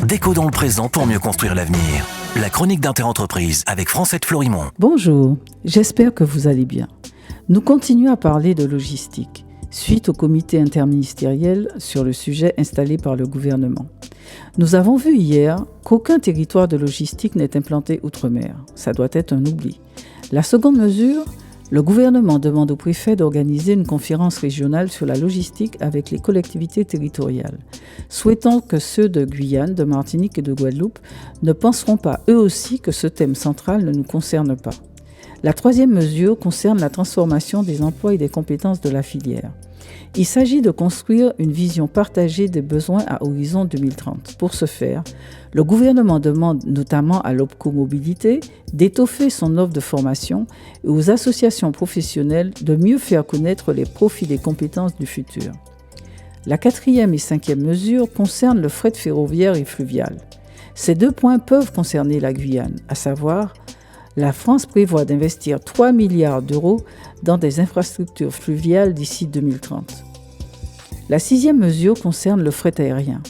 Décodons le présent pour mieux construire l'avenir. La chronique d'Interentreprise avec Francette Florimond. Bonjour, j'espère que vous allez bien. Nous continuons à parler de logistique, suite au comité interministériel sur le sujet installé par le gouvernement. Nous avons vu hier qu'aucun territoire de logistique n'est implanté outre-mer. Ça doit être un oubli. La seconde mesure, le gouvernement demande au préfet d'organiser une conférence régionale sur la logistique avec les collectivités territoriales, souhaitant que ceux de Guyane, de Martinique et de Guadeloupe ne penseront pas eux aussi que ce thème central ne nous concerne pas. La troisième mesure concerne la transformation des emplois et des compétences de la filière. Il s'agit de construire une vision partagée des besoins à horizon 2030. Pour ce faire, le gouvernement demande notamment à l'OPCO Mobilité d'étoffer son offre de formation et aux associations professionnelles de mieux faire connaître les profils et compétences du futur. La quatrième et cinquième mesure concernent le fret ferroviaire et fluvial. Ces deux points peuvent concerner la Guyane, à savoir la France prévoit d'investir 3 milliards d'euros dans des infrastructures fluviales d'ici 2030. La sixième mesure concerne le fret aérien.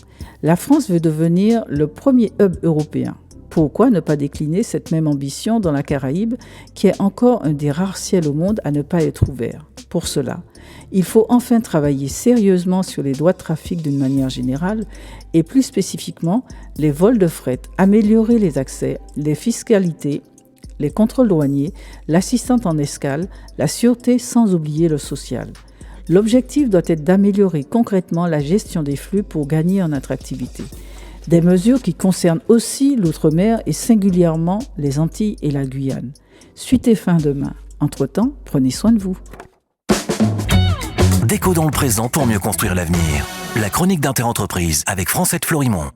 La France veut devenir le premier hub européen. Pourquoi ne pas décliner cette même ambition dans la Caraïbe, qui est encore un des rares ciels au monde à ne pas être ouvert? Pour cela, il faut enfin travailler sérieusement sur les droits de trafic d'une manière générale et plus spécifiquement les vols de fret, améliorer les accès, les fiscalités, les contrôles douaniers, l'assistante en escale, la sûreté sans oublier le social. L'objectif doit être d'améliorer concrètement la gestion des flux pour gagner en attractivité. Des mesures qui concernent aussi l'outre-mer et singulièrement les Antilles et la Guyane. Suite et fin demain. Entre-temps, prenez soin de vous. Décodons le présent pour mieux construire l'avenir. La chronique d'Interentreprise avec Francette Florimond.